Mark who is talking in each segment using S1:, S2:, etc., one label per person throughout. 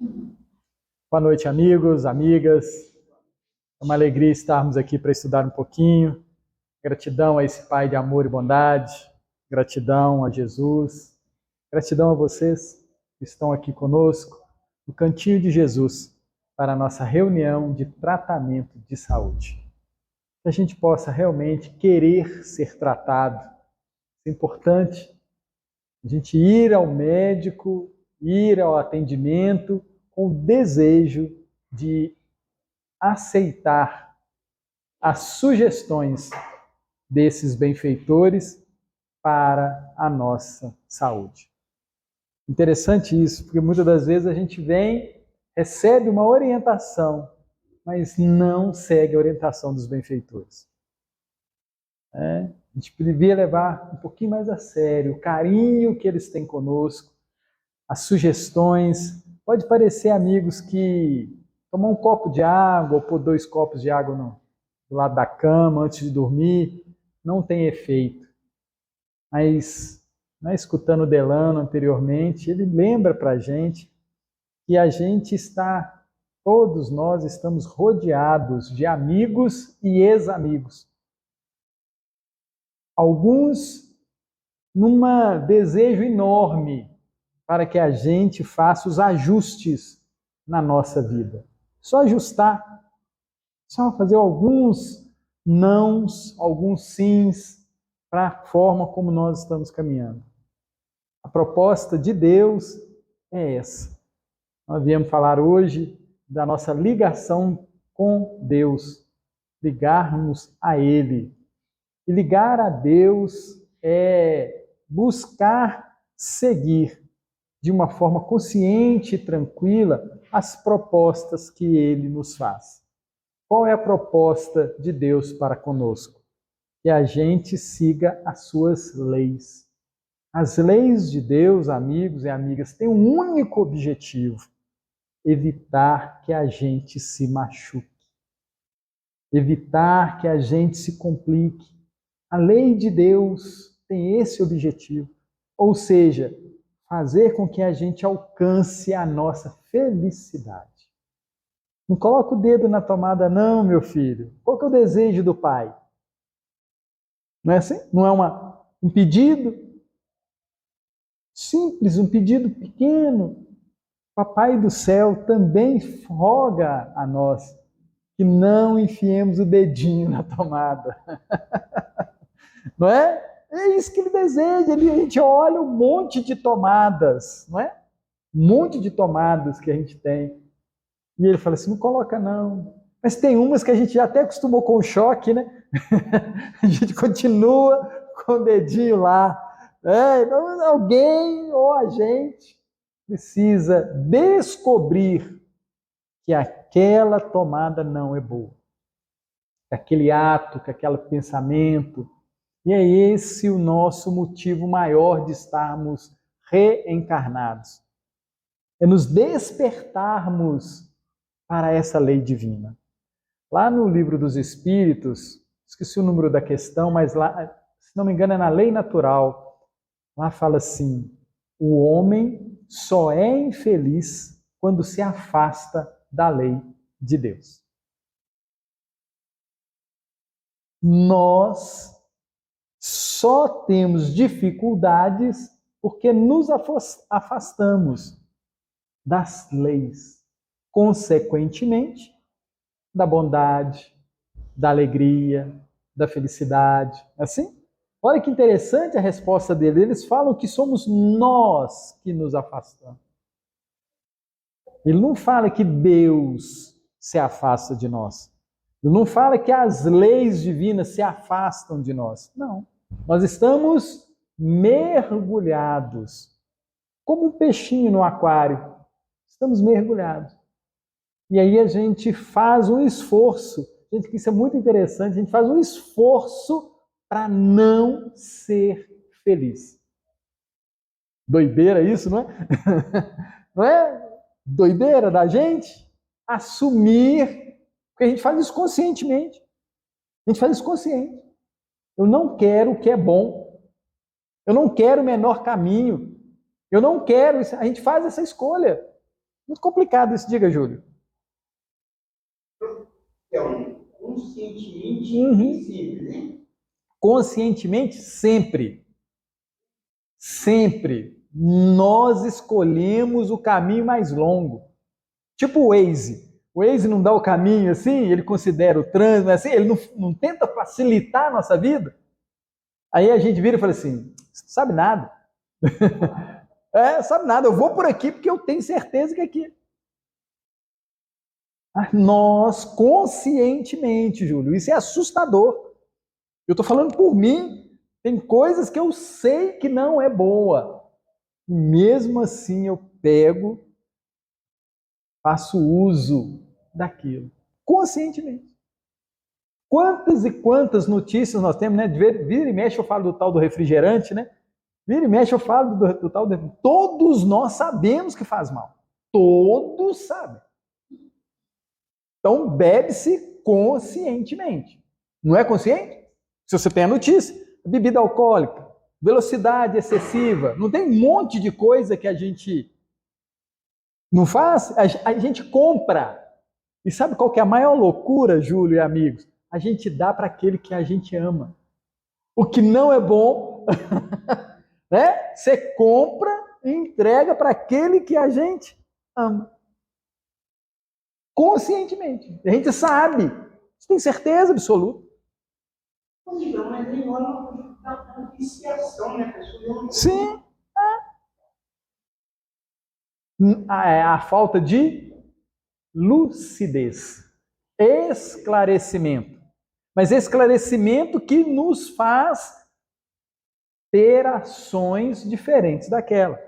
S1: Boa noite, amigos, amigas. É uma alegria estarmos aqui para estudar um pouquinho. Gratidão a esse Pai de amor e bondade. Gratidão a Jesus. Gratidão a vocês que estão aqui conosco no Cantinho de Jesus para a nossa reunião de tratamento de saúde. Que a gente possa realmente querer ser tratado. É importante a gente ir ao médico, ir ao atendimento com o desejo de aceitar as sugestões desses benfeitores para a nossa saúde. Interessante isso, porque muitas das vezes a gente vem, recebe uma orientação, mas não segue a orientação dos benfeitores. A gente devia levar um pouquinho mais a sério o carinho que eles têm conosco, as sugestões. Pode parecer, amigos, que tomar um copo de água ou pôr 2 copos de água do lado da cama antes de dormir não tem efeito. Mas, escutando o Delano anteriormente, ele lembra para a gente que a gente está, todos nós estamos rodeados de amigos e ex-amigos. Alguns num desejo enorme para que a gente faça os ajustes na nossa vida. Só ajustar, só fazer alguns nãos, alguns sims para a forma como nós estamos caminhando. A proposta de Deus é essa. Nós viemos falar hoje da nossa ligação com Deus, ligarmos a Ele. E ligar a Deus é buscar seguir de uma forma consciente e tranquila as propostas que Ele nos faz. Qual é a proposta de Deus para conosco? Que a gente siga as suas leis. As leis de Deus, amigos e amigas, têm um único objetivo: evitar que a gente se machuque, evitar que a gente se complique. A lei de Deus tem esse objetivo, ou seja, fazer com que a gente alcance a nossa felicidade. Não coloca o dedo na tomada não, meu filho. Qual que é o desejo do pai? Não é assim? Não é um pedido simples, um pedido pequeno. Papai do céu também roga a nós que não enfiemos o dedinho na tomada. Não é? É isso que ele deseja. A gente olha um monte de tomadas, não é? Um monte de tomadas que a gente tem. E ele fala assim, não coloca não. Mas tem umas que a gente já até acostumou com o choque, né? A gente continua com o dedinho lá. Então, alguém ou a gente precisa descobrir que aquela tomada não é boa. Que aquele ato, que aquele pensamento. E é esse o nosso motivo maior de estarmos reencarnados. É nos despertarmos para essa lei divina. Lá no Livro dos Espíritos, esqueci o número da questão, mas lá, se não me engano, é na Lei Natural, lá fala assim, o homem só é infeliz quando se afasta da lei de Deus. Nós só temos dificuldades porque nos afastamos das leis. Consequentemente, da bondade, da alegria, da felicidade. Assim? Olha que interessante a resposta dele. Eles falam que somos nós que nos afastamos. Ele não fala que Deus se afasta de nós. Ele não fala que as leis divinas se afastam de nós. Não. Nós estamos mergulhados, como um peixinho no aquário. Estamos mergulhados. E aí a gente faz um esforço. Gente, isso é muito interessante. A gente faz um esforço para não ser feliz. Doideira isso, não é? Não é doideira da gente assumir, porque a gente faz isso conscientemente. A gente faz isso consciente. Eu não quero o que é bom. Eu não quero o menor caminho. Eu não quero isso. A gente faz essa escolha. Muito complicado isso, diga, Júlio.
S2: Então, conscientemente sempre, né?
S1: Conscientemente, sempre. Sempre. Nós escolhemos o caminho mais longo. Tipo o Waze. O Waze não dá o caminho assim, ele considera o trânsito, assim, ele não tenta facilitar a nossa vida. Aí a gente vira e fala assim, sabe nada. Sabe nada, eu vou por aqui porque eu tenho certeza que é aqui. Nós, conscientemente, Júlio, isso é assustador. Eu estou falando por mim, tem coisas que eu sei que não é boa. Mesmo assim eu pego, faço uso daquilo, conscientemente. Quantas e quantas notícias nós temos, né? Vira e mexe eu falo do tal do refrigerante, né? Vira e mexe eu falo do tal do... Todos nós sabemos que faz mal. Todos sabem. Então bebe-se conscientemente. Não é consciente? Se você tem a notícia, bebida alcoólica, velocidade excessiva, não tem um monte de coisa que a gente não faz? A gente compra. E sabe qual que é a maior loucura, Júlio e amigos? A gente dá para aquele que a gente ama. O que não é bom, né? Você compra e entrega para aquele que a gente ama. Conscientemente. A gente sabe. Você tem certeza absoluta.
S2: Mas nem rola uma viciação, né?
S1: Sim. É a falta de lucidez. Esclarecimento. Mas esclarecimento que nos faz ter ações diferentes daquela.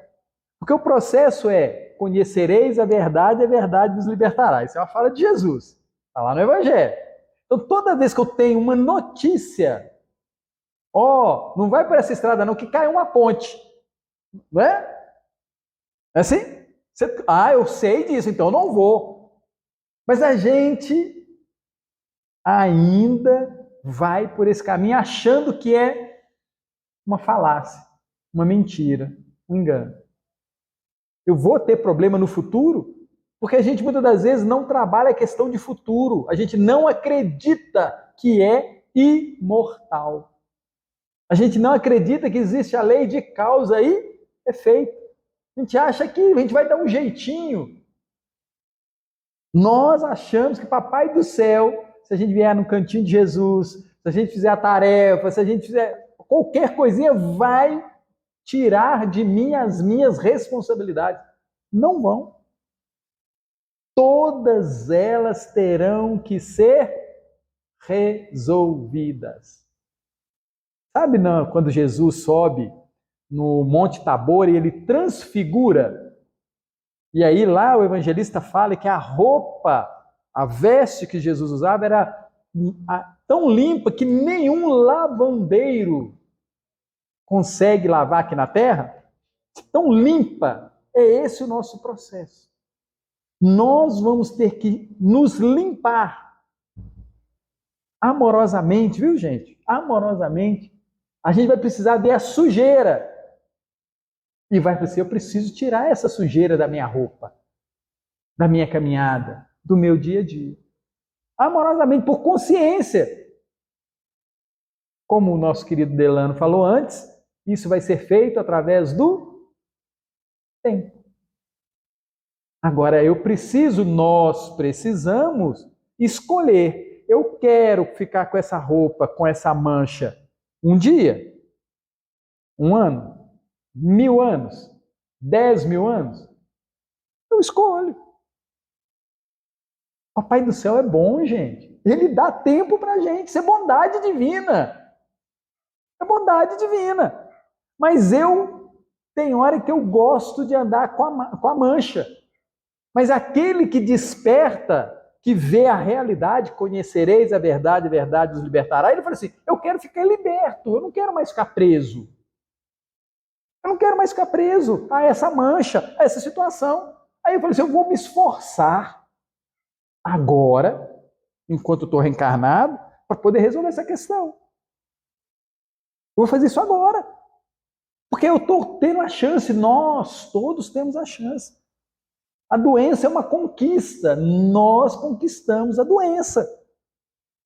S1: Porque o processo é: conhecereis a verdade vos libertará. Isso é uma fala de Jesus. Está lá no Evangelho. Então, toda vez que eu tenho uma notícia, não vai por essa estrada não, que cai uma ponte. Não é? É assim? Eu sei disso, então eu não vou. Mas a gente ainda vai por esse caminho achando que é uma falácia, uma mentira, um engano. Eu vou ter problema no futuro? Porque a gente muitas das vezes não trabalha a questão de futuro. A gente não acredita que é imortal. A gente não acredita que existe a lei de causa e efeito. A gente acha que a gente vai dar um jeitinho. Nós achamos que Papai do Céu, se a gente vier no cantinho de Jesus, se a gente fizer a tarefa, se a gente fizer qualquer coisinha, vai tirar de mim as minhas responsabilidades. Não vão. Todas elas terão que ser resolvidas. Sabe quando Jesus sobe no Monte Tabor e ele transfigura? E aí lá o evangelista fala que a roupa, a veste que Jesus usava era tão limpa que nenhum lavandeiro consegue lavar aqui na terra. Tão limpa. É esse o nosso processo. Nós vamos ter que nos limpar amorosamente, viu, gente? Amorosamente. A gente vai precisar ver a sujeira. E vai dizer, eu preciso tirar essa sujeira da minha roupa, da minha caminhada, do meu dia a dia. Amorosamente, por consciência. Como o nosso querido Delano falou antes, isso vai ser feito através do tempo. Agora, nós precisamos escolher. Eu quero ficar com essa roupa, com essa mancha, um dia, um ano, 1000 anos, 10.000 anos. Eu escolho. Papai do céu é bom, gente. Ele dá tempo pra gente. Isso é bondade divina. É bondade divina. Mas tem hora que eu gosto de andar com a mancha. Mas aquele que desperta, que vê a realidade, conhecereis a verdade vos libertará. Ele fala assim, eu quero ficar liberto, eu não quero mais ficar preso. Eu não quero mais ficar preso a essa mancha, a essa situação. Aí eu falei assim, eu vou me esforçar agora, enquanto eu estou reencarnado, para poder resolver essa questão. Eu vou fazer isso agora. Porque eu estou tendo a chance, nós todos temos a chance A doença é uma conquista. Nós conquistamos a doença.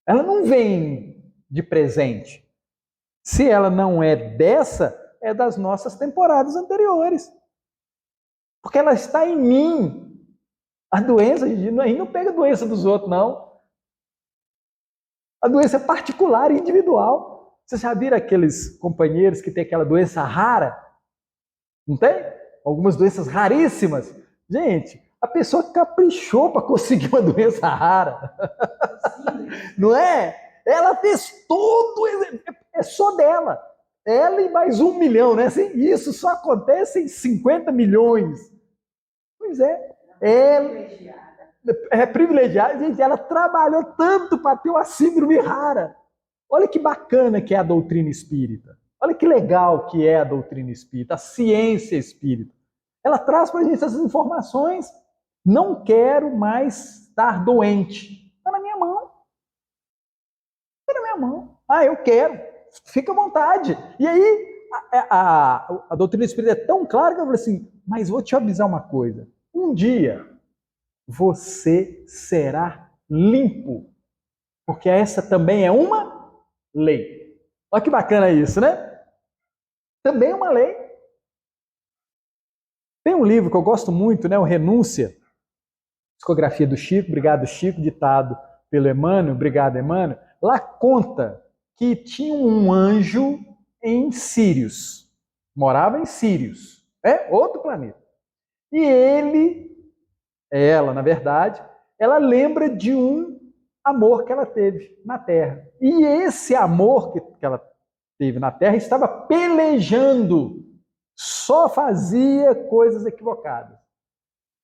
S1: Ela não vem de presente. Se ela não é dessa, é das nossas temporadas anteriores. Porque ela está em mim. A doença, a gente não pega a doença dos outros, não. A doença é particular e individual. Vocês já viram aqueles companheiros que têm aquela doença rara? Não tem? Algumas doenças raríssimas. Gente, a pessoa caprichou para conseguir uma doença rara. Não é? Ela fez tudo, é só dela. Ela e mais 1 milhão, né? Isso só acontece em 50 milhões. Pois é. É privilegiada. Gente, ela trabalhou tanto para ter uma síndrome rara. Olha que bacana que é a doutrina espírita. Olha que legal que é a doutrina espírita, a ciência espírita. Ela traz para a gente essas informações. Não quero mais estar doente. Está na minha mão. Está na minha mão. Ah, eu quero. Fica à vontade. E aí, a doutrina espírita é tão clara que eu falei assim, mas vou te avisar uma coisa. Um dia, você será limpo. Porque essa também é uma lei. Olha que bacana isso, né? Também é uma lei. Tem um livro que eu gosto muito, né? O Renúncia, psicografia do Chico, obrigado Chico, ditado pelo Emmanuel, obrigado Emmanuel. Lá conta que tinha um anjo em Sírios, morava em Sírios, outro planeta. E ela, na verdade, ela lembra de um amor que ela teve na Terra. E esse amor que ela teve na Terra estava pelejando, só fazia coisas equivocadas.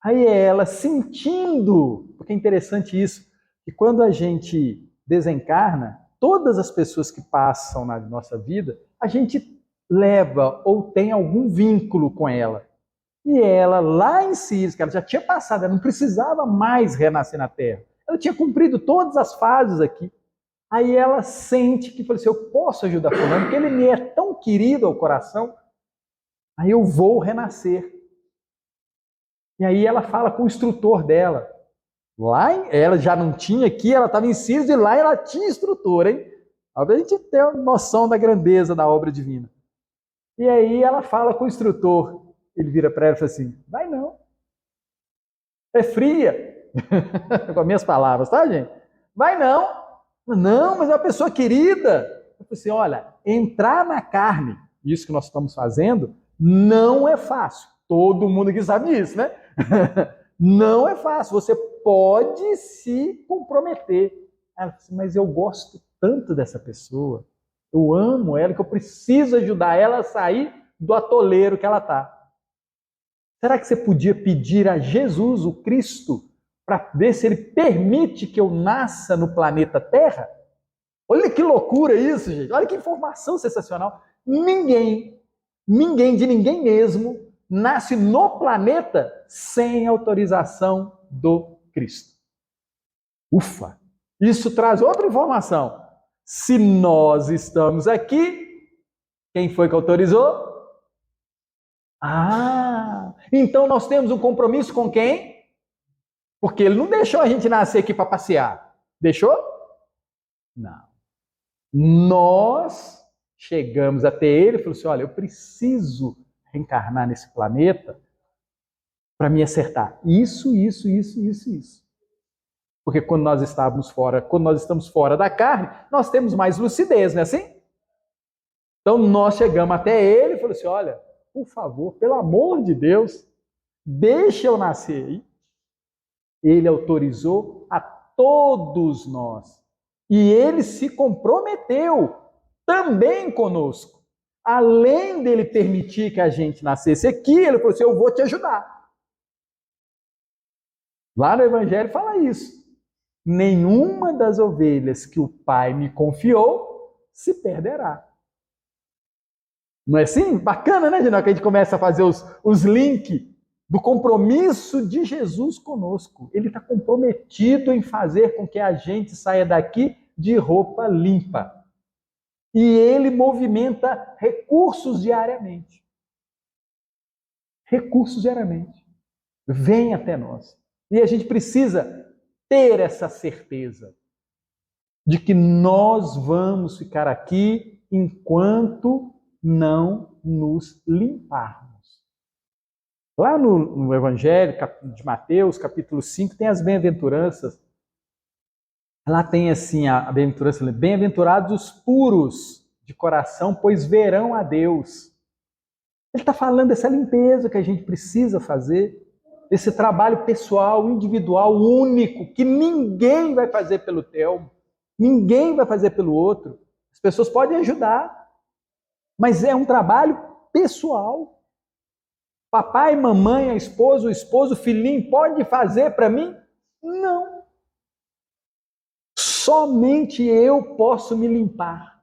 S1: Aí ela sentindo, porque é interessante isso, que quando a gente desencarna, todas as pessoas que passam na nossa vida, a gente leva ou tem algum vínculo com ela. E ela, lá em Sírios, que ela já tinha passado, ela não precisava mais renascer na Terra. Ela tinha cumprido todas as fases aqui. Aí ela sente que, falou assim, eu posso ajudar fulano, porque ele me é tão querido ao coração, aí eu vou renascer. E aí ela fala com o instrutor dela. Ela já não tinha aqui, ela estava em Sírios e lá ela tinha instrutor, hein? A gente tem uma noção da grandeza da obra divina. E aí ela fala com o instrutor. Ele vira para ela e fala assim, vai não. É fria. Com as minhas palavras, tá, gente? Vai não. Não, mas é uma pessoa querida. Eu falei assim, olha, entrar na carne, isso que nós estamos fazendo, não é fácil. Todo mundo aqui sabe disso, né? Não é fácil. Você pode se comprometer. Ela falou assim, mas eu gosto tanto dessa pessoa. Eu amo ela, que eu preciso ajudar ela a sair do atoleiro que ela está. Será que você podia pedir a Jesus, o Cristo, para ver se ele permite que eu nasça no planeta Terra? Olha que loucura isso, gente. Olha que informação sensacional. Ninguém de ninguém mesmo, nasce no planeta sem autorização do Cristo. Ufa! Isso traz outra informação. Se nós estamos aqui, quem foi que autorizou? Então nós temos um compromisso com quem? Porque ele não deixou a gente nascer aqui para passear. Deixou? Não. Nós chegamos até ele e falamos assim, olha, eu preciso reencarnar nesse planeta para me acertar. Isso. Porque quando nós estamos fora da carne, nós temos mais lucidez, não é assim? Então nós chegamos até ele e falamos assim, olha, por favor, pelo amor de Deus, deixa eu nascer aí. Ele autorizou a todos nós. E ele se comprometeu também conosco. Além dele permitir que a gente nascesse aqui, ele falou assim, eu vou te ajudar. Lá no Evangelho fala isso. Nenhuma das ovelhas que o Pai me confiou se perderá. Não é assim? Bacana, né, Ginão? Que a gente começa a fazer os links do compromisso de Jesus conosco. Ele está comprometido em fazer com que a gente saia daqui de roupa limpa. E ele movimenta recursos diariamente. Recursos diariamente. vem até nós. E a gente precisa ter essa certeza de que nós vamos ficar aqui enquanto não nos limparmos. Lá no Evangelho de Mateus, capítulo 5, tem as bem-aventuranças. Lá tem assim a bem-aventurança: bem-aventurados os puros de coração, pois verão a Deus. Ele está falando dessa limpeza que a gente precisa fazer, desse trabalho pessoal, individual, único, que ninguém vai fazer pelo Telmo, ninguém vai fazer pelo outro. As pessoas podem ajudar, mas é um trabalho pessoal. Papai, mamãe, a esposa, o esposo, o filhinho, pode fazer para mim? Não. Somente eu posso me limpar.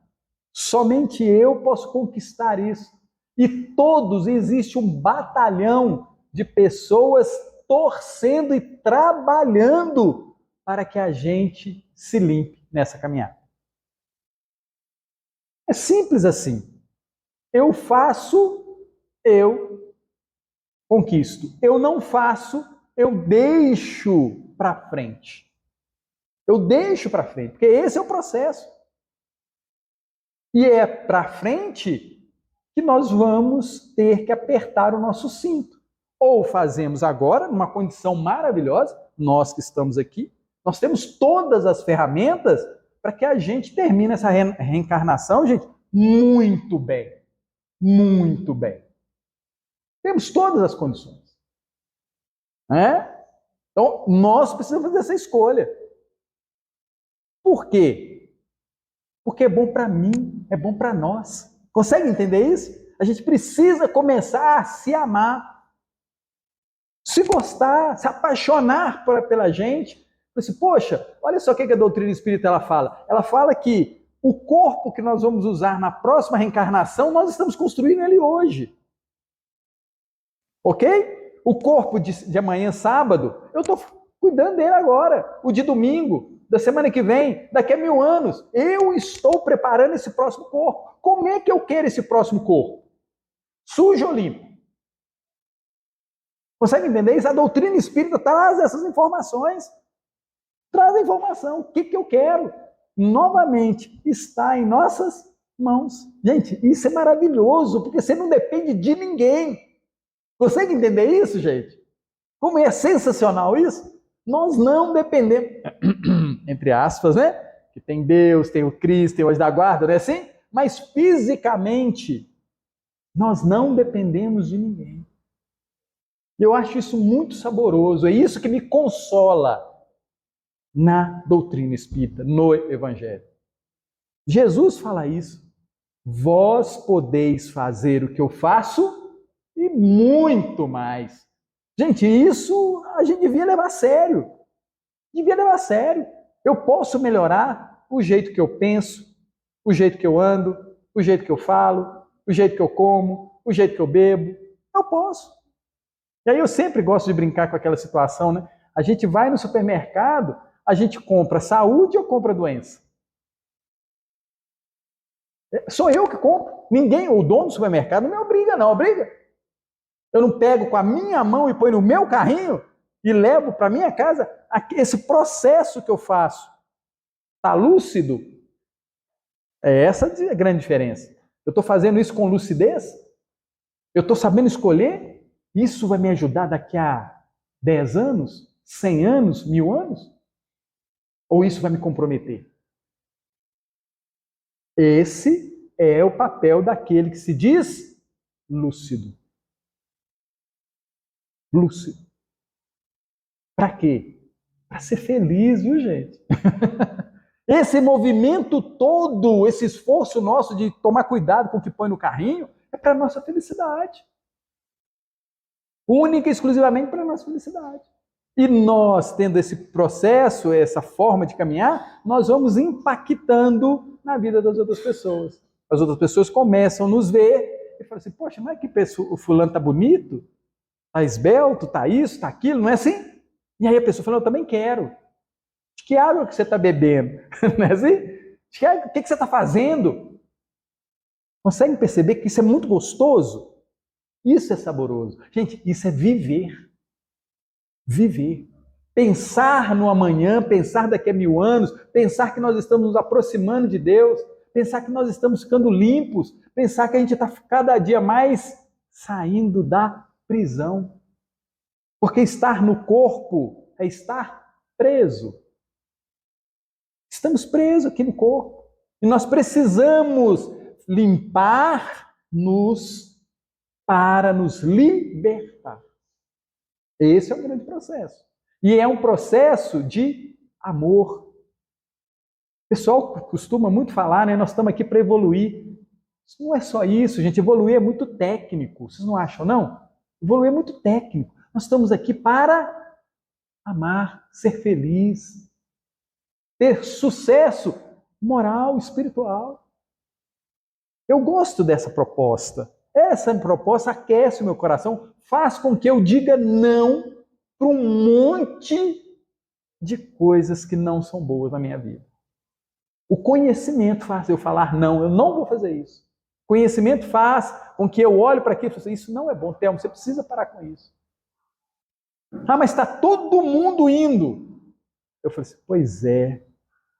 S1: Somente eu posso conquistar isso. E todos, existe um batalhão de pessoas torcendo e trabalhando para que a gente se limpe nessa caminhada. É simples assim. Eu faço, eu conquisto. Eu não faço, eu deixo para frente. Eu deixo para frente, porque esse é o processo. E é para frente que nós vamos ter que apertar o nosso cinto. Ou fazemos agora, numa condição maravilhosa, nós que estamos aqui, nós temos todas as ferramentas para que a gente termine essa reencarnação, gente, muito bem. Muito bem. Temos todas as condições. Então, nós precisamos fazer essa escolha. Por quê? Porque é bom para mim, é bom para nós. Consegue entender isso? A gente precisa começar a se amar, se gostar, se apaixonar pela gente. Assim, poxa, olha só o que a doutrina espírita ela fala. Ela fala que o corpo que nós vamos usar na próxima reencarnação, nós estamos construindo ele hoje. Ok? O corpo de amanhã, sábado, eu estou cuidando dele agora. O de domingo, da semana que vem, daqui a 1000 anos, eu estou preparando esse próximo corpo. Como é que eu quero esse próximo corpo? Sujo ou limpo? Consegue entender isso? A doutrina espírita traz essas informações. Traz a informação. O que eu quero? Novamente, está em nossas mãos. Gente, isso é maravilhoso, porque você não depende de ninguém. Consegue entender isso, gente? Como é sensacional isso? Nós não dependemos, entre aspas, né? Que tem Deus, tem o Cristo, tem o anjo da guarda, não é assim? Mas fisicamente, nós não dependemos de ninguém. Eu acho isso muito saboroso, é isso que me consola na doutrina espírita, no Evangelho. Jesus fala isso. Vós podeis fazer o que eu faço e muito mais. Gente, isso a gente devia levar a sério. Devia levar a sério. Eu posso melhorar o jeito que eu penso, o jeito que eu ando, o jeito que eu falo, o jeito que eu como, o jeito que eu bebo. Eu posso. E aí eu sempre gosto de brincar com aquela situação, né? A gente vai no supermercado, a gente compra saúde ou compra doença? Sou eu que compro. Ninguém, o dono do supermercado não me obriga, não. Obriga? Eu não pego com a minha mão e põe no meu carrinho e levo para minha casa esse processo que eu faço. Está lúcido? É essa a grande diferença. Eu estou fazendo isso com lucidez? Eu estou sabendo escolher? Isso vai me ajudar daqui a 10 anos, 100 anos, 1000 anos? Ou isso vai me comprometer? Esse é o papel daquele que se diz lúcido. Lúcido. Para quê? Para ser feliz, viu, gente? Esse movimento todo, esse esforço nosso de tomar cuidado com o que põe no carrinho, é para a nossa felicidade. Única e exclusivamente para a nossa felicidade. E nós, tendo esse processo, essa forma de caminhar, nós vamos impactando na vida das outras pessoas. As outras pessoas começam a nos ver e falam assim, poxa, mas que pessoa, o fulano tá bonito, tá esbelto, tá isso, tá aquilo, não é assim? E aí a pessoa fala, eu também quero. De que água que você está bebendo? Não é assim? De que água, o que você está fazendo? Conseguem perceber que isso é muito gostoso? Isso é saboroso. Gente, isso é viver. viver. Pensar no amanhã, pensar daqui a 1000 anos, pensar que nós estamos nos aproximando de Deus, pensar que nós estamos ficando limpos, pensar que a gente está cada dia mais saindo da prisão. Porque estar no corpo é estar preso. Estamos presos aqui no corpo. E nós precisamos limpar-nos para nos libertar. Esse é o grande processo. E é um processo de amor. O pessoal costuma muito falar, né? Nós estamos aqui para evoluir. Isso não é só isso, gente. Evoluir é muito técnico. Vocês não acham, não? Evoluir é muito técnico. Nós estamos aqui para amar, ser feliz, ter sucesso moral, espiritual. Eu gosto dessa proposta. Essa proposta aquece o meu coração, faz com que eu diga não para um monte de coisas que não são boas na minha vida. O conhecimento faz eu falar não, eu não vou fazer isso. O conhecimento faz com que eu olhe para aquilo e fale, isso não é bom, Thelma, você precisa parar com isso. Ah, mas está todo mundo indo. Eu falei assim, pois é.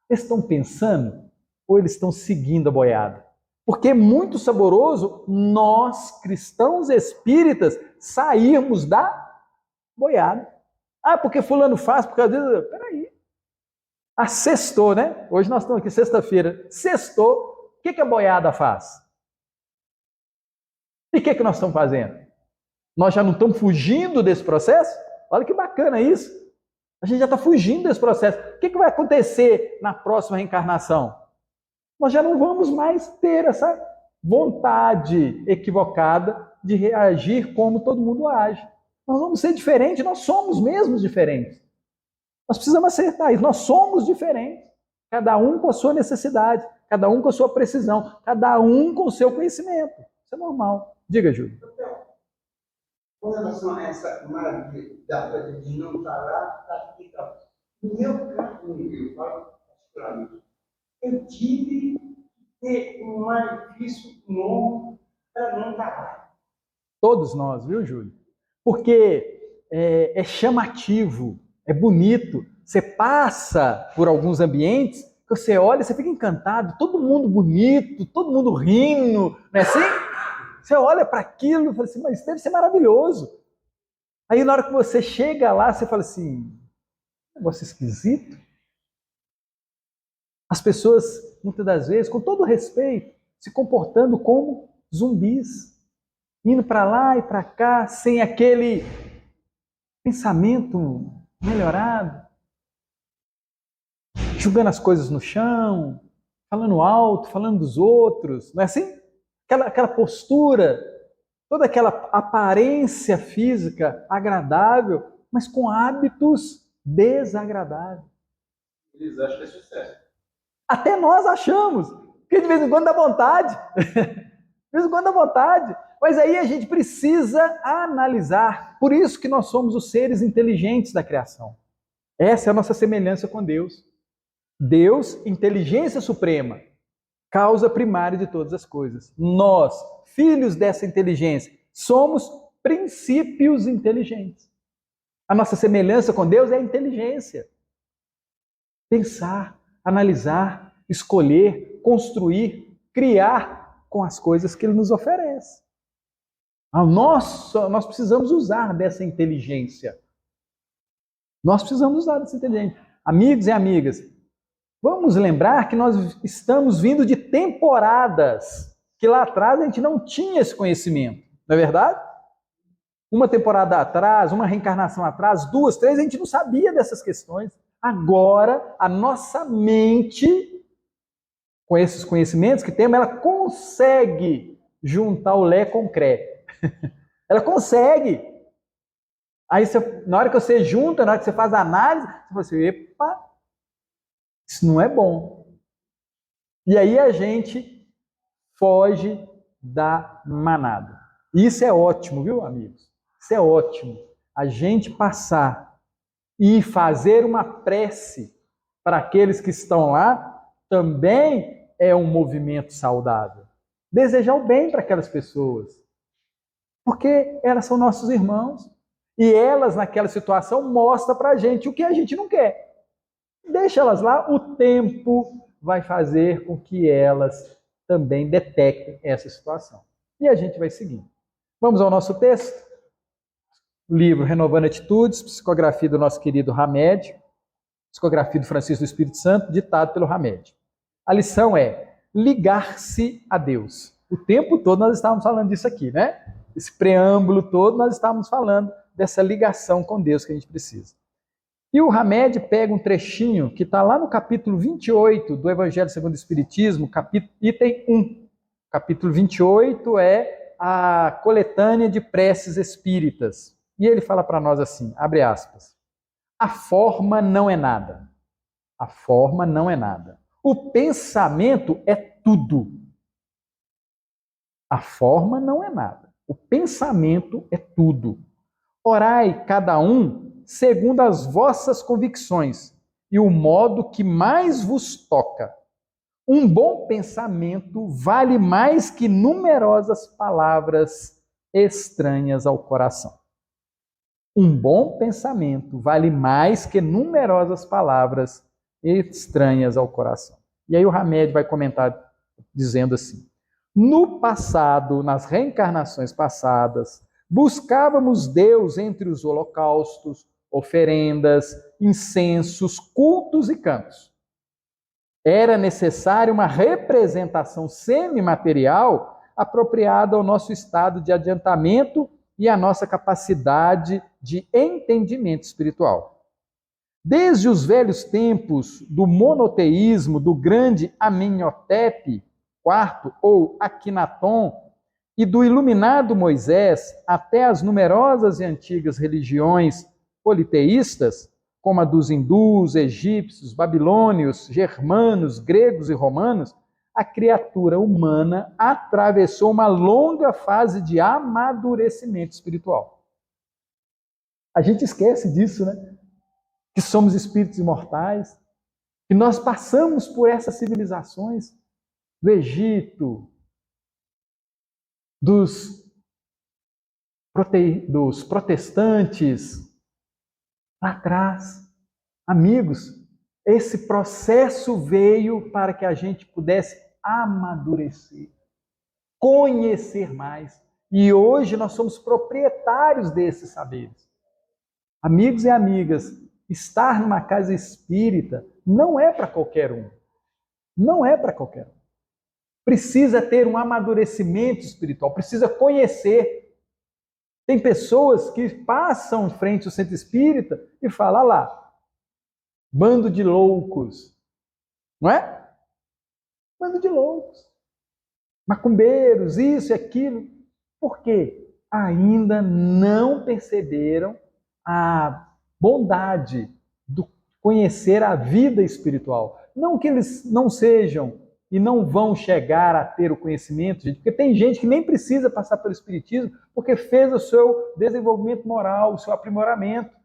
S1: Eles estão pensando ou eles estão seguindo a boiada? Porque é muito saboroso nós, cristãos espíritas, sairmos da boiada. Ah, porque fulano faz, porque às vezes... Peraí. Ah, sextou, né? Hoje nós estamos aqui, sexta-feira. Sextou. O que a boiada faz? E o que nós estamos fazendo? Nós já não estamos fugindo desse processo? Olha que bacana isso. A gente já está fugindo desse processo. O que vai acontecer na próxima reencarnação? Nós já não vamos mais ter essa vontade equivocada de reagir como todo mundo age. Nós vamos ser diferentes, nós somos mesmos diferentes. Nós precisamos acertar isso, nós somos diferentes. Cada um com a sua necessidade, cada um com a sua precisão, cada um com o seu conhecimento. Isso é normal. Diga, Júlio.
S2: Com relação a essa maravilha da coisa de não estar lá, está aqui. No meu caso, eu falo particularmente, eu tive que ter um malefício novo para não estar lá.
S1: Todos nós, viu, Júlio? Porque é chamativo, é bonito. Você passa por alguns ambientes que você olha, você fica encantado, todo mundo bonito, todo mundo rindo, não é assim? Você olha para aquilo e fala assim, mas deve ser maravilhoso. Aí na hora que você chega lá, você fala assim, negócio esquisito. As pessoas, muitas das vezes, com todo respeito, se comportando como zumbis, indo para lá e para cá, sem aquele pensamento melhorado, jogando as coisas no chão, falando alto, falando dos outros, não é assim? Aquela postura, toda aquela aparência física agradável, mas com hábitos desagradáveis.
S3: Eles acham que é sucesso.
S1: Até nós achamos, porque de vez em quando dá vontade, de vez em quando dá vontade, mas aí a gente precisa analisar, por isso que nós somos os seres inteligentes da criação. Essa é a nossa semelhança com Deus. Deus, inteligência suprema, causa primária de todas as coisas. Nós, filhos dessa inteligência, somos princípios inteligentes. A nossa semelhança com Deus é a inteligência. Pensar, analisar, escolher, construir, criar com as coisas que Ele nos oferece. Nós precisamos usar dessa inteligência. Nós precisamos usar dessa inteligência. Amigos e amigas, vamos lembrar que nós estamos vindo de temporadas que lá atrás a gente não tinha esse conhecimento, não é verdade? Uma temporada atrás, uma reencarnação atrás, 2, 3, a gente não sabia dessas questões. Agora, a nossa mente, com esses conhecimentos que temos, ela consegue juntar o Lé com o Cré. Ela consegue. Aí, na hora que você junta, na hora que você faz a análise, você fala assim, epa, isso não é bom. E aí a gente foge da manada. Isso é ótimo, viu, amigos? Isso é ótimo. A gente passar e fazer uma prece para aqueles que estão lá também é um movimento saudável. Desejar o bem para aquelas pessoas. Porque elas são nossos irmãos. E elas, naquela situação, mostram para a gente o que a gente não quer. Deixa elas lá, o tempo vai fazer com que elas também detectem essa situação. E a gente vai seguir. Vamos ao nosso texto? O livro Renovando Atitudes, psicografia do nosso querido Hamed, psicografia do Francisco do Espírito Santo, ditado pelo Hamed. A lição é ligar-se a Deus. O tempo todo nós estávamos falando disso aqui, né? Esse preâmbulo todo nós estávamos falando dessa ligação com Deus que a gente precisa. E o Hamed pega um trechinho que está lá no capítulo 28 do Evangelho segundo o Espiritismo, item 1. Capítulo 28 é a coletânea de preces espíritas. E ele fala para nós assim, abre aspas, a forma não é nada. A forma não é nada. O pensamento é tudo. A forma não é nada. O pensamento é tudo. Orai cada um segundo as vossas convicções e o modo que mais vos toca. Um bom pensamento vale mais que numerosas palavras estranhas ao coração. Um bom pensamento vale mais que numerosas palavras estranhas ao coração. E aí o Hamed vai comentar dizendo assim, no passado, nas reencarnações passadas, buscávamos Deus entre os holocaustos, oferendas, incensos, cultos e cantos. Era necessária uma representação semimaterial apropriada ao nosso estado de adiantamento e à nossa capacidade de entendimento espiritual. Desde os velhos tempos do monoteísmo do grande Amenhotepe IV ou Akhenaton, e do iluminado Moisés até as numerosas e antigas religiões politeístas, como a dos hindus, egípcios, babilônios, germanos, gregos e romanos, a criatura humana atravessou uma longa fase de amadurecimento espiritual. A gente esquece disso, né? Que somos espíritos imortais, que nós passamos por essas civilizações do Egito, dos protestantes, lá atrás. Amigos, esse processo veio para que a gente pudesse amadurecer, conhecer mais. E hoje nós somos proprietários desses saberes. Amigos e amigas, estar numa casa espírita não é para qualquer um. Não é para qualquer um. Precisa ter um amadurecimento espiritual, precisa conhecer. Tem pessoas que passam em frente ao centro espírita e falam, lá, bando de loucos. Não é? Bando de loucos. Macumbeiros, isso e aquilo. Por quê? Ainda não perceberam a bondade do conhecer a vida espiritual. Não que eles não sejam e não vão chegar a ter o conhecimento, gente, porque tem gente que nem precisa passar pelo espiritismo porque fez o seu desenvolvimento moral, o seu aprimoramento.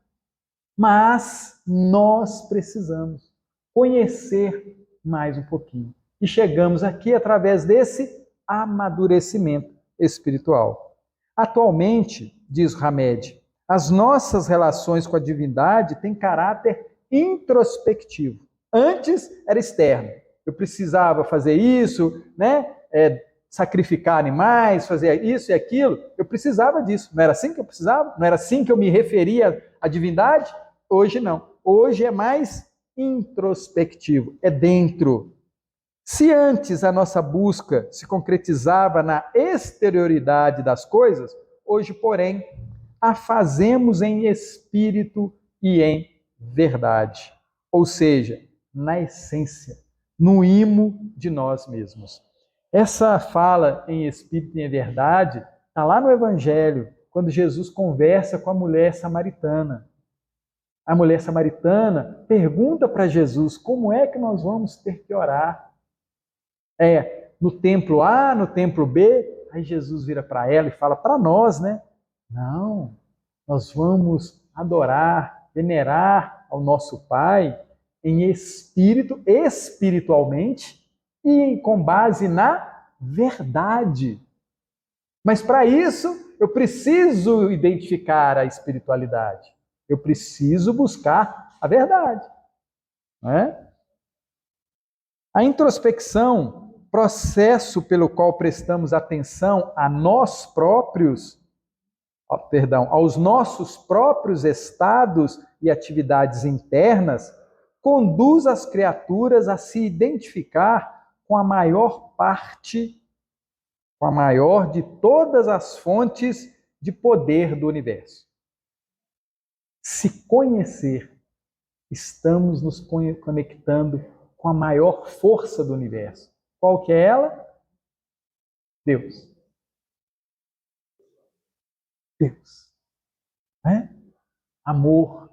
S1: Mas nós precisamos conhecer mais um pouquinho. E chegamos aqui através desse amadurecimento espiritual. Atualmente, diz Hamed, as nossas relações com a divindade têm caráter introspectivo. Antes era externo. Eu precisava fazer isso, né? Sacrificar animais, fazer isso e aquilo. Eu precisava disso. Não era assim que eu precisava? Não era assim que eu me referia à divindade? Hoje não. Hoje é mais introspectivo. É dentro. Se antes a nossa busca se concretizava na exterioridade das coisas, hoje, porém, a fazemos em espírito e em verdade. Ou seja, na essência, no imo de nós mesmos. Essa fala em espírito e em verdade está lá no Evangelho, quando Jesus conversa com a mulher samaritana. A mulher samaritana pergunta para Jesus como é que nós vamos ter que orar. No templo A, no templo B, aí Jesus vira para ela e fala para nós, né? Não, nós vamos adorar, venerar ao nosso Pai em espírito, espiritualmente e com base na verdade. Mas para isso, eu preciso identificar a espiritualidade. Eu preciso buscar a verdade. Não é? A introspecção, processo pelo qual prestamos atenção a nós próprios, aos nossos próprios estados e atividades internas, conduz as criaturas a se identificar com a maior parte, com a maior de todas as fontes de poder do universo. Se conhecer, estamos nos conectando com a maior força do universo. Qual que é ela? Deus. Deus. Amor.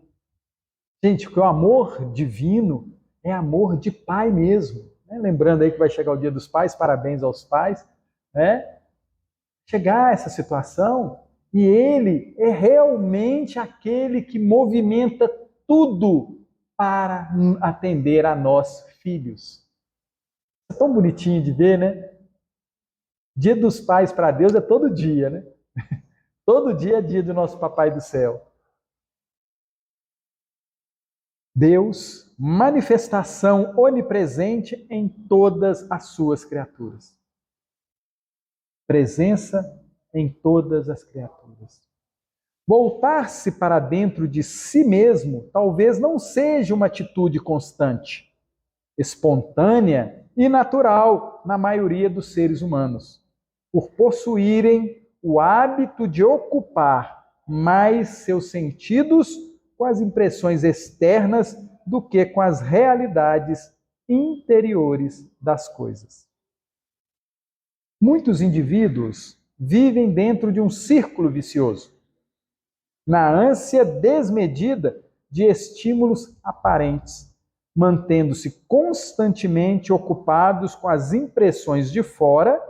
S1: Gente, porque o amor divino é amor de pai mesmo. Lembrando aí que vai chegar o Dia dos Pais, parabéns aos pais. Chegar a essa situação, e ele é realmente aquele que movimenta tudo para atender a nós, filhos. É tão bonitinho de ver, né? Dia dos Pais para Deus é todo dia, né? Todo dia é dia do nosso Papai do Céu. Deus, manifestação onipresente em todas as suas criaturas. Presença em todas as criaturas. Voltar-se para dentro de si mesmo talvez não seja uma atitude constante, espontânea e natural na maioria dos seres humanos, por possuírem o hábito de ocupar mais seus sentidos com as impressões externas do que com as realidades interiores das coisas. Muitos indivíduos vivem dentro de um círculo vicioso, na ânsia desmedida de estímulos aparentes, mantendo-se constantemente ocupados com as impressões de fora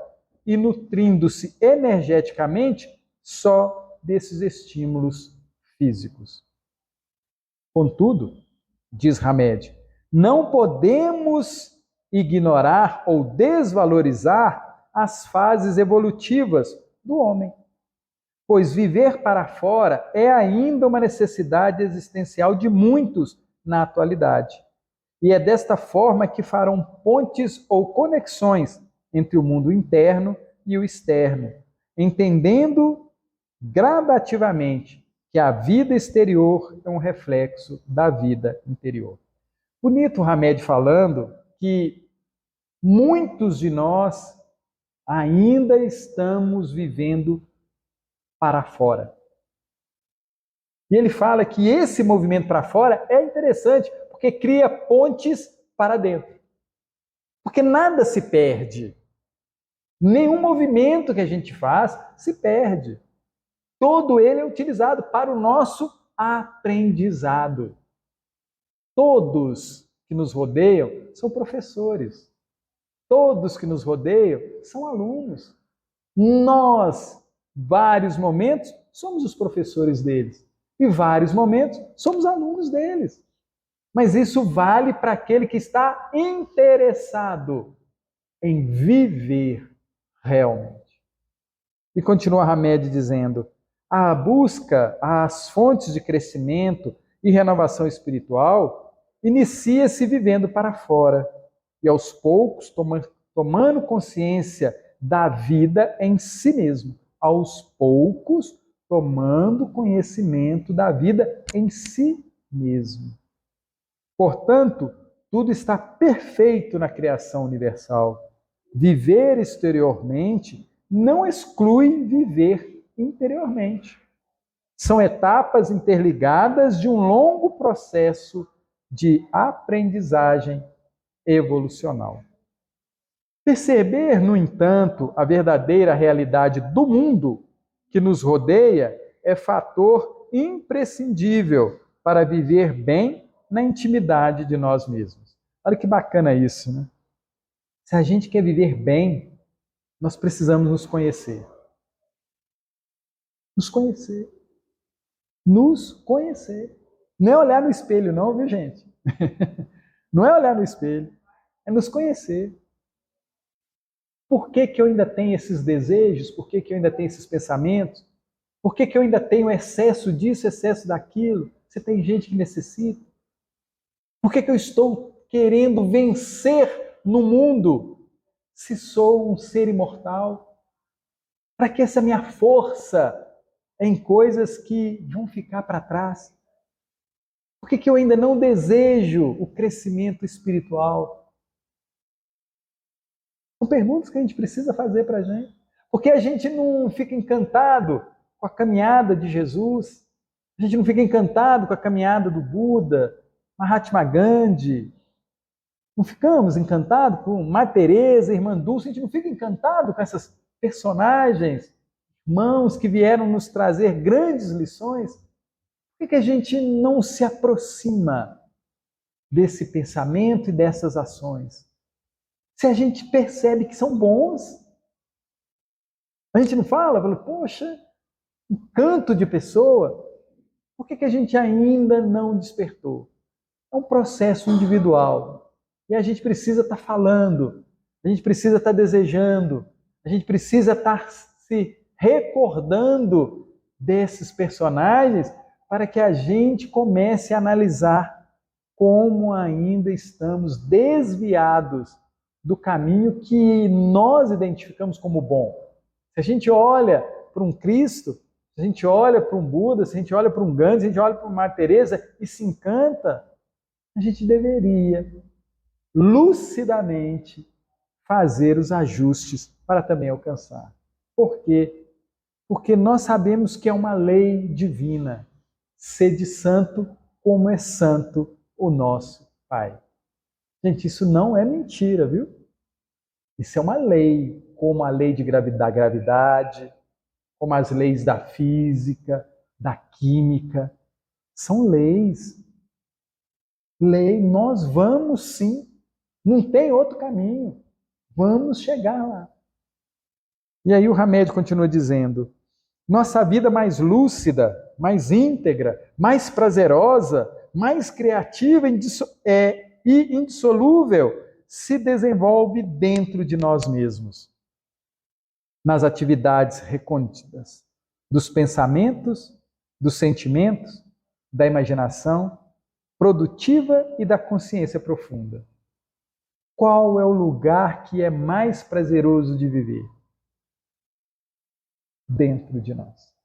S1: e nutrindo-se energeticamente só desses estímulos físicos. Contudo, diz Hamed, não podemos ignorar ou desvalorizar as fases evolutivas do homem, pois viver para fora é ainda uma necessidade existencial de muitos na atualidade. E é desta forma que farão pontes ou conexões entre o mundo interno e o externo, entendendo gradativamente que a vida exterior é um reflexo da vida interior. Bonito o Hamed falando que muitos de nós ainda estamos vivendo para fora. E ele fala que esse movimento para fora é interessante, porque cria pontes para dentro. Porque nada se perde. Nenhum movimento que a gente faz se perde. Todo ele é utilizado para o nosso aprendizado. Todos que nos rodeiam são professores. Todos que nos rodeiam são alunos. Nós, vários momentos, somos os professores deles. E vários momentos, somos alunos deles. Mas isso vale para aquele que está interessado em viver realmente. E continua Hamed dizendo, a busca às fontes de crescimento e renovação espiritual inicia-se vivendo para fora e aos poucos tomando consciência da vida em si mesmo. Aos poucos tomando conhecimento da vida em si mesmo. Portanto, tudo está perfeito na criação universal. Viver exteriormente não exclui viver interiormente. São etapas interligadas de um longo processo de aprendizagem evolucional. Perceber, no entanto, a verdadeira realidade do mundo que nos rodeia é fator imprescindível para viver bem na intimidade de nós mesmos. Olha que bacana isso, né? Se a gente quer viver bem, nós precisamos nos conhecer. Nos conhecer. Nos conhecer. Não é olhar no espelho, não, viu, gente? Não é olhar no espelho, é nos conhecer. Por que eu ainda tenho esses desejos? Por que eu ainda tenho esses pensamentos? Por que eu ainda tenho excesso disso, excesso daquilo? Se tem gente que necessita. Por que eu estou querendo vencer no mundo se sou um ser imortal? Para que essa minha força em coisas que vão ficar para trás? Por que eu ainda não desejo o crescimento espiritual? São perguntas que a gente precisa fazer para a gente. Porque a gente não fica encantado com a caminhada de Jesus, a gente não fica encantado com a caminhada do Buda, Mahatma Gandhi, não ficamos encantados com Madre Teresa, Irmã Dulce, a gente não fica encantado com essas personagens, mãos que vieram nos trazer grandes lições. Por que a gente não se aproxima desse pensamento e dessas ações? Se a gente percebe que são bons, a gente não fala, poxa, encanto de pessoa, por que a gente ainda não despertou? É um processo individual. E a gente precisa estar falando, a gente precisa estar desejando, a gente precisa estar se recordando desses personagens para que a gente comece a analisar como ainda estamos desviados do caminho que nós identificamos como bom. Se a gente olha para um Cristo, se a gente olha para um Buda, se a gente olha para um Gandhi, se a gente olha para uma Madre Teresa e se encanta, a gente deveria lucidamente fazer os ajustes para também alcançar. Por quê? Porque nós sabemos que é uma lei divina. Sede santo como é santo o nosso Pai. Gente, isso não é mentira, viu? Isso é uma lei, como a lei da gravidade, como as leis da física, da química. São leis. Lei, nós vamos sim. Não tem outro caminho. Vamos chegar lá. E aí o Hamed continua dizendo: nossa vida mais lúcida, mais íntegra, mais prazerosa, mais criativa e indissolúvel se desenvolve dentro de nós mesmos, nas atividades recônditas dos pensamentos, dos sentimentos, da imaginação produtiva e da consciência profunda. Qual é o lugar que é mais prazeroso de viver? Dentro de nós.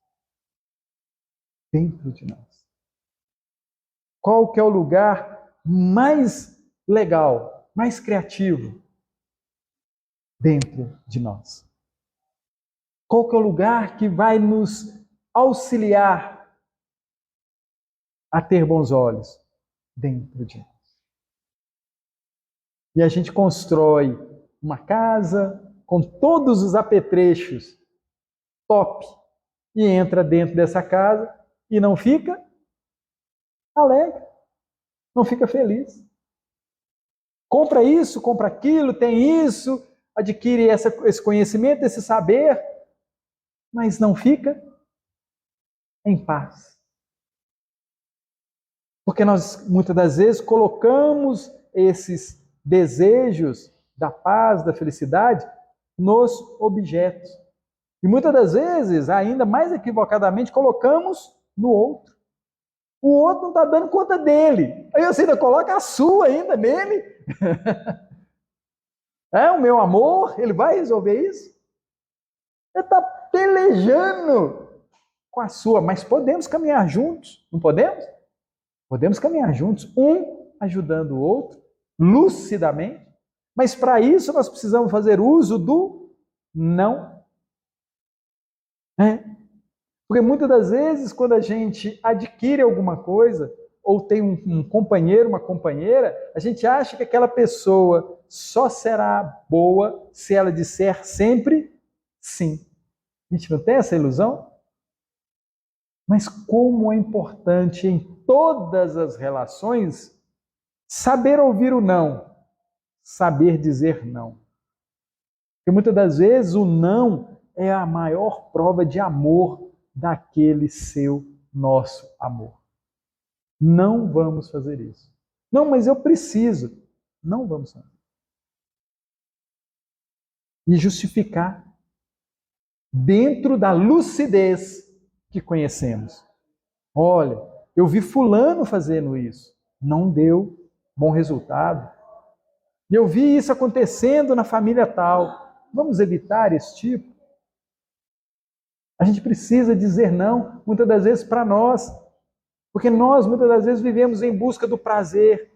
S1: Dentro de nós. Qual que é o lugar mais legal, mais criativo? Dentro de nós. Qual que é o lugar que vai nos auxiliar a ter bons olhos? Dentro de nós. E a gente constrói uma casa com todos os apetrechos top e entra dentro dessa casa e não fica alegre, não fica feliz. Compra isso, compra aquilo, tem isso, adquire esse conhecimento, esse saber, mas não fica em paz. Porque nós, muitas das vezes, colocamos esses desejos da paz, da felicidade, nos objetos. E muitas das vezes, ainda mais equivocadamente, colocamos no outro. O outro não está dando conta dele. Aí você ainda coloca a sua ainda nele. O meu amor, ele vai resolver isso? Ele está pelejando com a sua, mas podemos caminhar juntos, não podemos? Podemos caminhar juntos, um ajudando o outro, lucidamente, mas para isso nós precisamos fazer uso do não. Porque muitas das vezes, quando a gente adquire alguma coisa, ou tem um companheiro, uma companheira, a gente acha que aquela pessoa só será boa se ela disser sempre sim. A gente não tem essa ilusão? Mas como é importante em todas as relações saber ouvir o não, saber dizer não. Porque muitas das vezes o não é a maior prova de amor daquele nosso amor. Não vamos fazer isso. Não, mas eu preciso. Não vamos fazer. E justificar dentro da lucidez que conhecemos. Olha, eu vi fulano fazendo isso, não deu bom resultado. E eu vi isso acontecendo na família tal. Vamos evitar esse tipo? A gente precisa dizer não, muitas das vezes, para nós. Porque nós, muitas das vezes, vivemos em busca do prazer.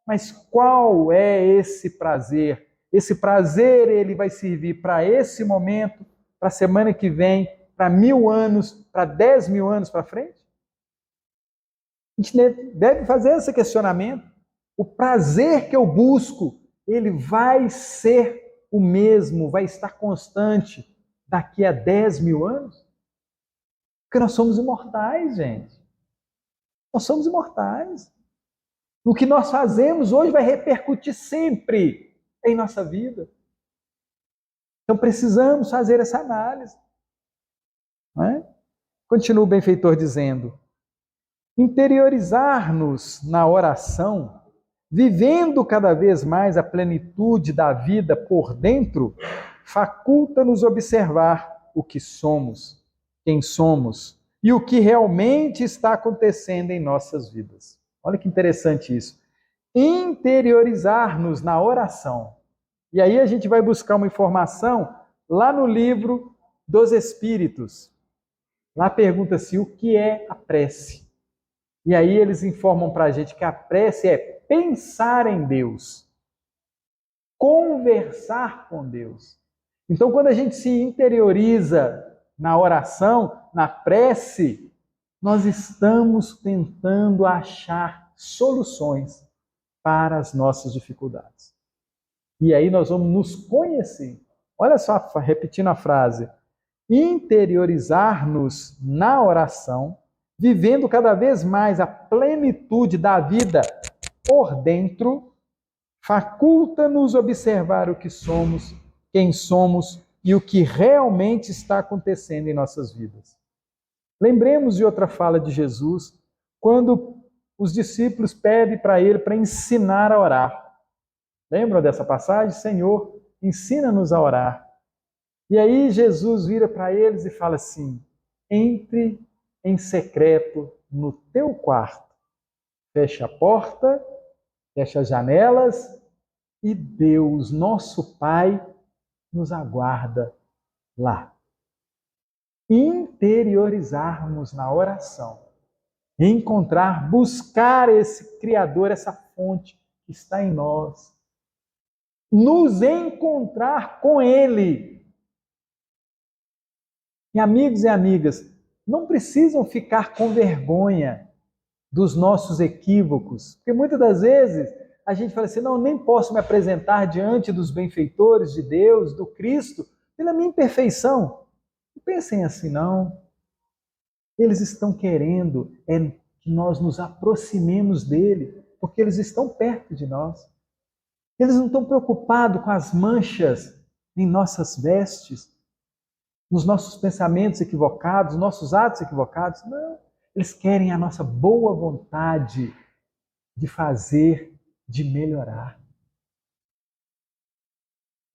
S1: Mas qual é esse prazer? Esse prazer, ele vai servir para esse momento, para a semana que vem, para 1000 anos, para 10 mil anos para frente? A gente deve fazer esse questionamento. O prazer que eu busco, ele vai ser o mesmo, vai estar constante daqui a 10 mil anos? Porque nós somos imortais, gente. Nós somos imortais. O que nós fazemos hoje vai repercutir sempre em nossa vida. Então precisamos fazer essa análise. Não é? Continua o benfeitor dizendo: interiorizar-nos na oração, vivendo cada vez mais a plenitude da vida por dentro, faculta-nos observar o que somos, quem somos e o que realmente está acontecendo em nossas vidas. Olha que interessante isso. Interiorizar-nos na oração. E aí a gente vai buscar uma informação lá no livro dos Espíritos. Lá pergunta-se o que é a prece. E aí eles informam para a gente que a prece é pensar em Deus, conversar com Deus. Então, quando a gente se interioriza na oração, na prece, nós estamos tentando achar soluções para as nossas dificuldades. E aí nós vamos nos conhecer. Olha só, repetindo a frase. Interiorizar-nos na oração, vivendo cada vez mais a plenitude da vida por dentro, faculta-nos observar o que somos, quem somos e o que realmente está acontecendo em nossas vidas. Lembremos de outra fala de Jesus, quando os discípulos pedem para ele para ensinar a orar. Lembram dessa passagem? Senhor, ensina-nos a orar. E aí Jesus vira para eles e fala assim: entre em secreto no teu quarto, fecha a porta, fecha as janelas e Deus, nosso Pai, nos aguarda lá. Interiorizarmos na oração, encontrar, buscar esse Criador, essa fonte que está em nós, nos encontrar com Ele. E amigos e amigas, não precisam ficar com vergonha dos nossos equívocos, porque muitas das vezes a gente fala assim, não, nem posso me apresentar diante dos benfeitores de Deus, do Cristo, pela minha imperfeição. Não pensem assim, não. Eles estão querendo que nós nos aproximemos dele, porque eles estão perto de nós. Eles não estão preocupados com as manchas em nossas vestes, nos nossos pensamentos equivocados, nossos atos equivocados. Não. Eles querem a nossa boa vontade de fazer, de melhorar.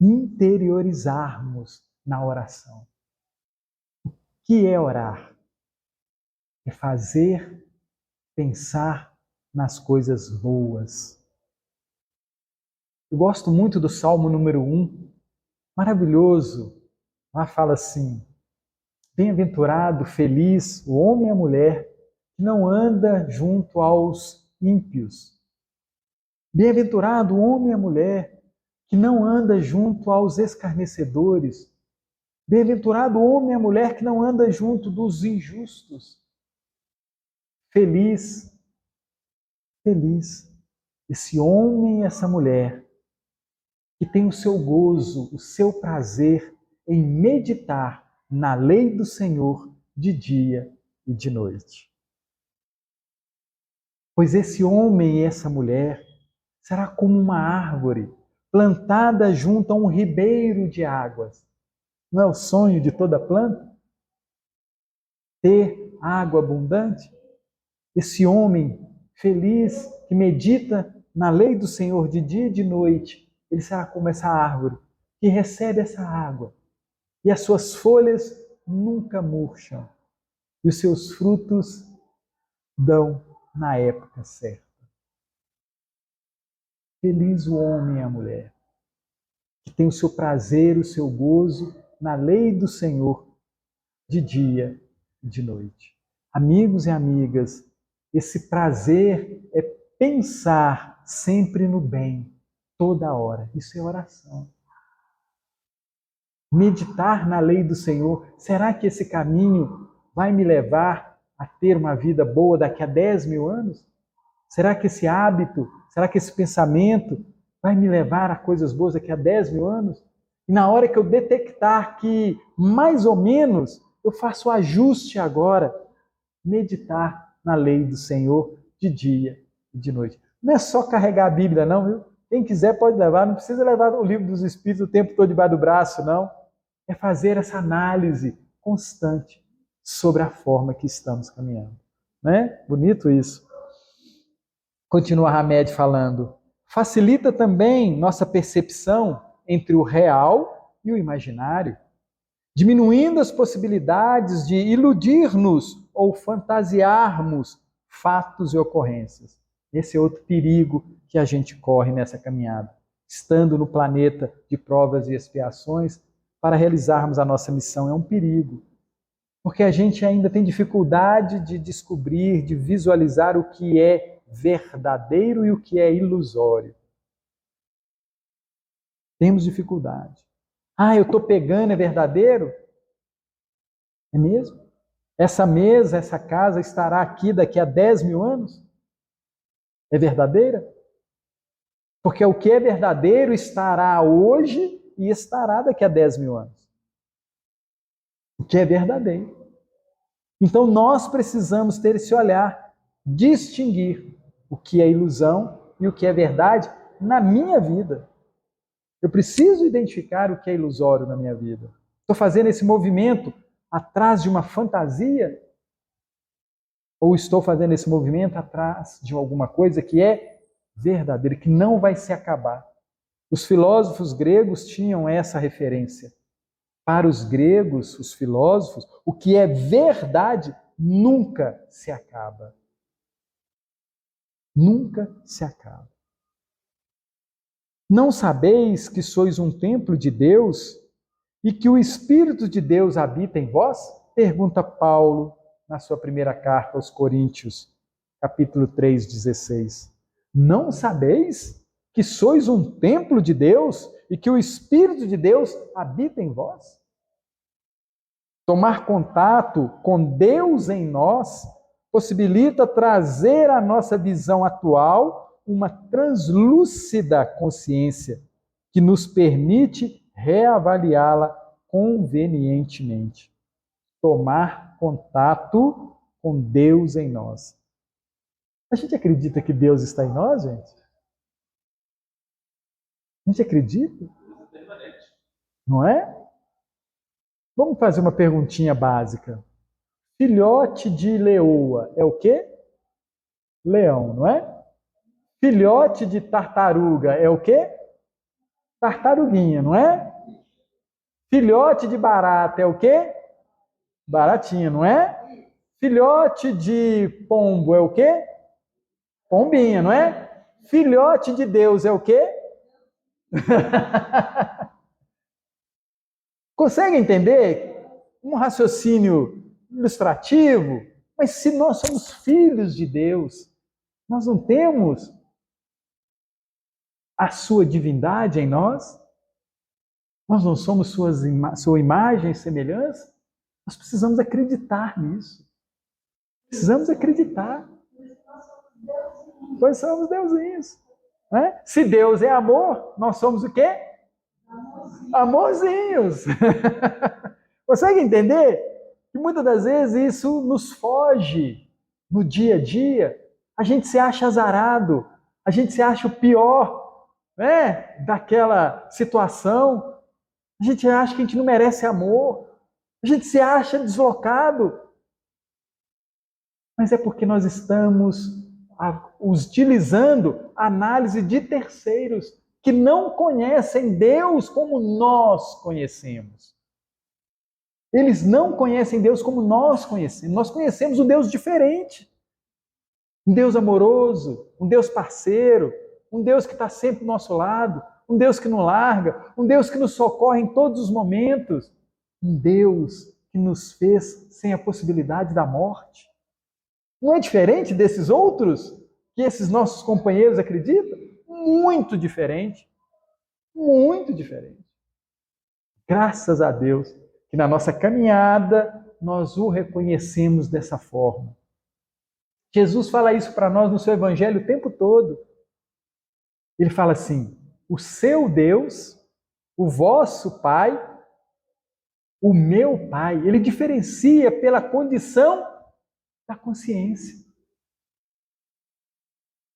S1: Interiorizarmos na oração. O que é orar? É fazer, pensar nas coisas boas. Eu gosto muito do Salmo número 1, maravilhoso. Lá fala assim: bem-aventurado, feliz, o homem e a mulher que não anda junto aos ímpios. Bem-aventurado o homem e a mulher que não anda junto aos escarnecedores. Bem-aventurado o homem e a mulher que não anda junto dos injustos. Feliz, feliz esse homem e essa mulher que tem o seu gozo, o seu prazer em meditar na lei do Senhor de dia e de noite. Pois esse homem e essa mulher será como uma árvore plantada junto a um ribeiro de águas. Não é o sonho de toda planta? Ter água abundante? Esse homem feliz que medita na lei do Senhor de dia e de noite, ele será como essa árvore que recebe essa água e as suas folhas nunca murcham. e os seus frutos dão na época certa. Feliz o homem e a mulher, que tem o seu prazer, o seu gozo na lei do Senhor, de dia e de noite. Amigos e amigas, esse prazer é pensar sempre no bem, toda hora. Isso é oração. Meditar na lei do Senhor. Será que esse caminho vai me levar a ter uma vida boa daqui a 10 mil anos? Será que esse hábito, será que esse pensamento vai me levar a coisas boas daqui a 10 mil anos? E na hora que eu detectar que, mais ou menos, eu faço o ajuste agora, meditar na lei do Senhor de dia e de noite. Não é só carregar a Bíblia, não, viu? Quem quiser pode levar, não precisa levar o livro dos Espíritos o tempo todo debaixo do braço, não. É fazer essa análise constante sobre a forma que estamos caminhando. Né? Bonito isso. Continua Hamed falando. Facilita também nossa percepção entre o real e o imaginário, diminuindo as possibilidades de iludir-nos ou fantasiarmos fatos e ocorrências. Esse é outro perigo que a gente corre nessa caminhada. Estando no planeta de provas e expiações, para realizarmos a nossa missão, é um perigo. Porque a gente ainda tem dificuldade de descobrir, de visualizar o que é verdadeiro e o que é ilusório. Temos dificuldade. Eu estou pegando, é verdadeiro? É mesmo? Essa mesa, essa casa estará aqui daqui a 10 mil anos? É verdadeira? Porque o que é verdadeiro estará hoje e estará daqui a 10 mil anos. O que é verdadeiro. Então nós precisamos ter esse olhar, distinguir o que é ilusão e o que é verdade na minha vida. Eu preciso identificar o que é ilusório na minha vida. Estou fazendo esse movimento atrás de uma fantasia? Ou estou fazendo esse movimento atrás de alguma coisa que é verdadeira, que não vai se acabar? Os filósofos gregos tinham essa referência. Para os gregos, os filósofos, o que é verdade nunca se acaba. Nunca se acaba. Não sabeis que sois um templo de Deus e que o Espírito de Deus habita em vós? Pergunta Paulo na sua primeira carta aos Coríntios, capítulo 3, 16. Não sabeis que sois um templo de Deus e que o Espírito de Deus habita em vós? Tomar contato com Deus em nós possibilita trazer à nossa visão atual uma translúcida consciência que nos permite reavaliá-la convenientemente. Tomar contato com Deus em nós. A gente acredita que Deus está em nós, gente? A gente acredita? Não é? Vamos fazer uma perguntinha básica. Filhote de leoa é o quê? Leão, não é? Filhote de tartaruga é o quê? Tartaruguinha, não é? Filhote de barata é o quê? Baratinha, não é? Filhote de pombo é o quê? Pombinha, não é? Filhote de Deus é o quê? Consegue entender? Um raciocínio ilustrativo? Mas se nós somos filhos de Deus, nós não temos a sua divindade em nós? Nós não somos sua imagem e semelhança? Nós precisamos acreditar nisso. Precisamos acreditar. Nós somos deusinhos. Né? Se Deus é amor, nós somos o quê? Amorzinhos. Consegue entender? Que muitas das vezes isso nos foge no dia a dia. A gente se acha azarado, a gente se acha o pior, né, daquela situação. A gente acha que a gente não merece amor. A gente se acha deslocado. Mas é porque nós estamos utilizando a análise de terceiros que não conhecem Deus como nós conhecemos. Eles não conhecem Deus como nós conhecemos. Nós conhecemos um Deus diferente. Um Deus amoroso, um Deus parceiro, um Deus que está sempre do nosso lado, um Deus que não larga, um Deus que nos socorre em todos os momentos, um Deus que nos fez sem a possibilidade da morte. Não é diferente desses outros que esses nossos companheiros acreditam? Muito diferente. Muito diferente. Graças a Deus que na nossa caminhada nós o reconhecemos dessa forma. Jesus fala isso para nós no seu evangelho o tempo todo. Ele fala assim: o seu Deus, o vosso Pai, o meu Pai. Ele diferencia pela condição da consciência.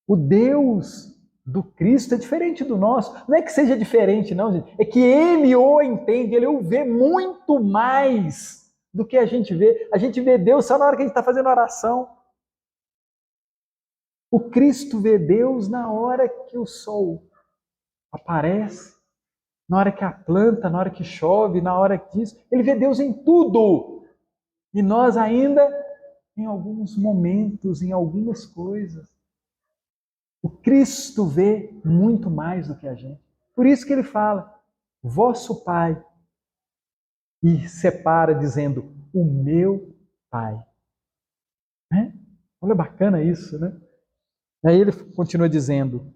S1: O Deus do Cristo é diferente do nosso. Não é que seja diferente, não, gente. É que Ele o entende, Ele o vê muito mais do que a gente vê. A gente vê Deus só na hora que a gente está fazendo oração. O Cristo vê Deus na hora que o sol aparece, na hora que a planta, na hora que chove, na hora que diz. Ele vê Deus em tudo. E nós ainda em alguns momentos, em algumas coisas. O Cristo vê muito mais do que a gente. Por isso que ele fala, vosso Pai, e separa dizendo, o meu Pai. Olha, bacana isso, né? Aí ele continua dizendo,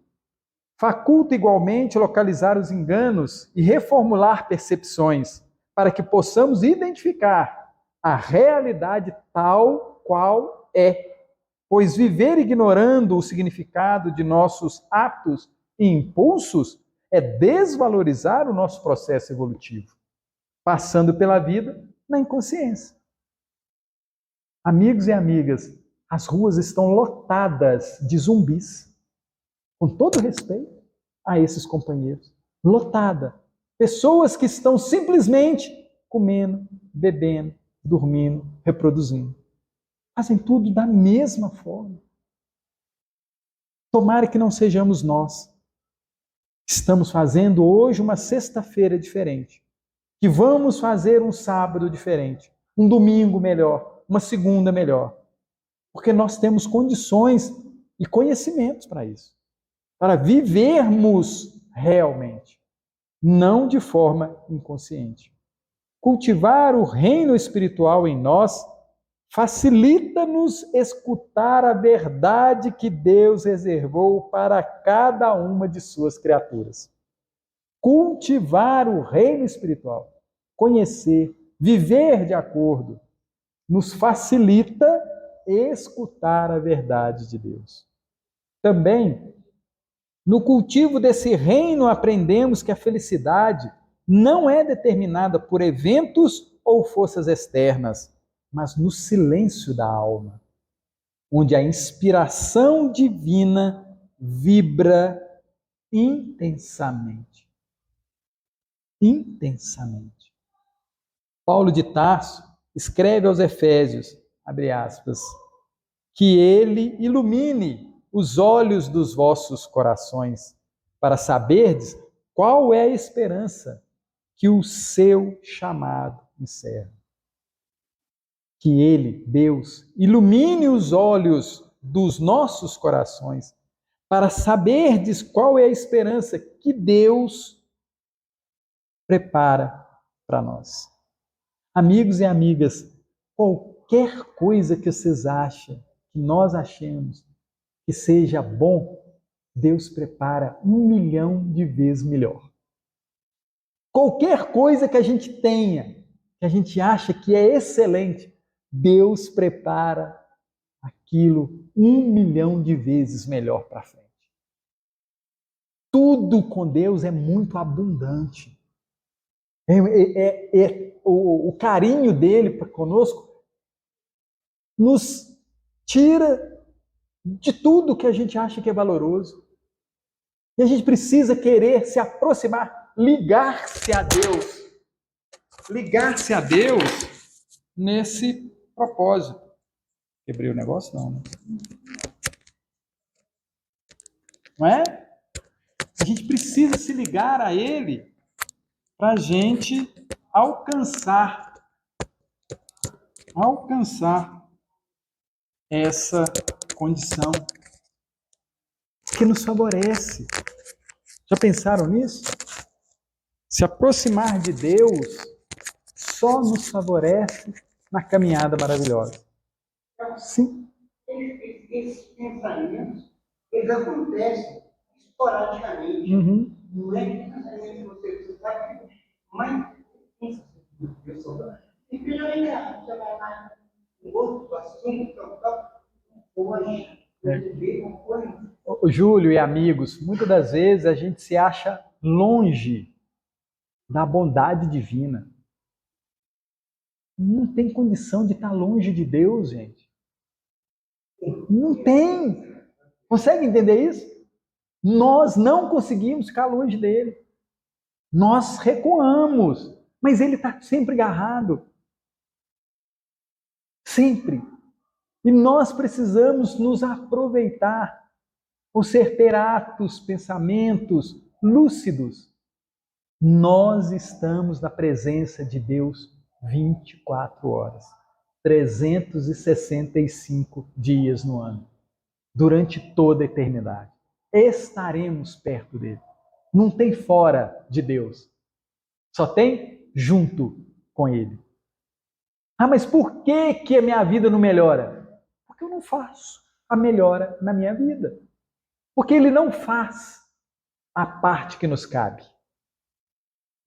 S1: faculta igualmente localizar os enganos e reformular percepções, para que possamos identificar a realidade tal qual é. Pois viver ignorando o significado de nossos atos e impulsos é desvalorizar o nosso processo evolutivo, passando pela vida na inconsciência. Amigos e amigas, as ruas estão lotadas de zumbis, com todo respeito a esses companheiros. Lotada. Pessoas que estão simplesmente comendo, bebendo, dormindo, reproduzindo. Fazem tudo da mesma forma. Tomara que não sejamos nós. Estamos fazendo hoje uma sexta-feira diferente. Que vamos fazer um sábado diferente. Um domingo melhor. Uma segunda melhor. Porque nós temos condições e conhecimentos para isso. Para vivermos realmente. Não de forma inconsciente. Cultivar o reino espiritual em nós facilita-nos escutar a verdade que Deus reservou para cada uma de suas criaturas. Cultivar o reino espiritual, conhecer, viver de acordo, nos facilita escutar a verdade de Deus. Também, no cultivo desse reino, aprendemos que a felicidade não é determinada por eventos ou forças externas, mas no silêncio da alma, onde a inspiração divina vibra intensamente. Intensamente. Paulo de Tarso escreve aos Efésios, abre aspas, que ele ilumine os olhos dos vossos corações, para saberdes qual é a esperança que o seu chamado encerra. Que Ele, Deus, ilumine os olhos dos nossos corações para saberdes qual é a esperança que Deus prepara para nós. Amigos e amigas, qualquer coisa que vocês achem, que nós achemos que seja bom, Deus prepara 1.000.000 de vezes melhor. Qualquer coisa que a gente tenha, que a gente acha que é excelente, Deus prepara aquilo 1.000.000 de vezes melhor para frente. Tudo com Deus é muito abundante. O carinho dele para conosco nos tira de tudo que a gente acha que é valoroso. E a gente precisa querer se aproximar, ligar-se a Deus. Ligar-se a Deus nesse propósito. Quebrei o negócio? Não, né? Não é? A gente precisa se ligar a Ele para a gente alcançar alcançar essa condição que nos favorece. Já pensaram nisso? Se aproximar de Deus só nos favorece na caminhada maravilhosa. Sim.
S2: Esses pensamentos, eles acontecem esporadicamente.
S1: Uhum.
S2: Não é que necessariamente você sabe, mas eu sou e melhorar, você vai lá no outro assunto, hoje, ver uma coisa.
S1: O Júlio e amigos, muitas das vezes a gente se acha longe da bondade divina. Não tem condição de estar longe de Deus, gente. Não tem. Consegue entender isso? Nós não conseguimos ficar longe dele. Nós recuamos, mas ele está sempre agarrado. Sempre. E nós precisamos nos aproveitar, ou ser ter atos, pensamentos lúcidos. Nós estamos na presença de Deus 24 horas, 365 dias no ano, durante toda a eternidade. Estaremos perto dele. Não tem fora de Deus. Só tem junto com ele. Ah, mas por que a minha vida não melhora? Porque eu não faço a melhora na minha vida. Porque ele não faz a parte que nos cabe.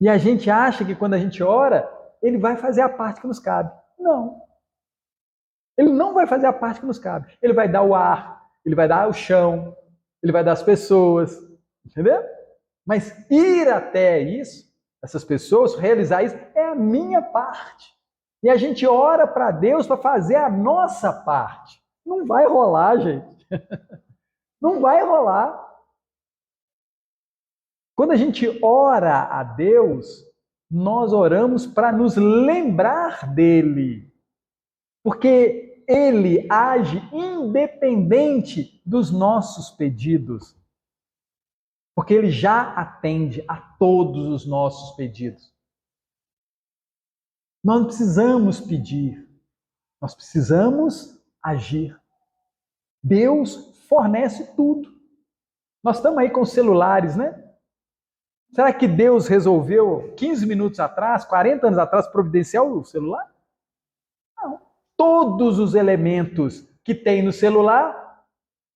S1: E a gente acha que quando a gente ora, ele vai fazer a parte que nos cabe. Não. Ele não vai fazer a parte que nos cabe. Ele vai dar o ar, ele vai dar o chão, ele vai dar as pessoas. Entendeu? Mas ir até isso, essas pessoas, realizar isso, é a minha parte. E a gente ora para Deus para fazer a nossa parte. Não vai rolar, gente. Não vai rolar. Quando a gente ora a Deus, nós oramos para nos lembrar dele. Porque ele age independente dos nossos pedidos. Porque ele já atende a todos os nossos pedidos. Nós não precisamos pedir, nós precisamos agir. Deus fornece tudo. Nós estamos aí com os celulares, né? Será que Deus resolveu 15 minutos atrás, 40 anos atrás, providenciar o celular? Não. Todos os elementos que tem no celular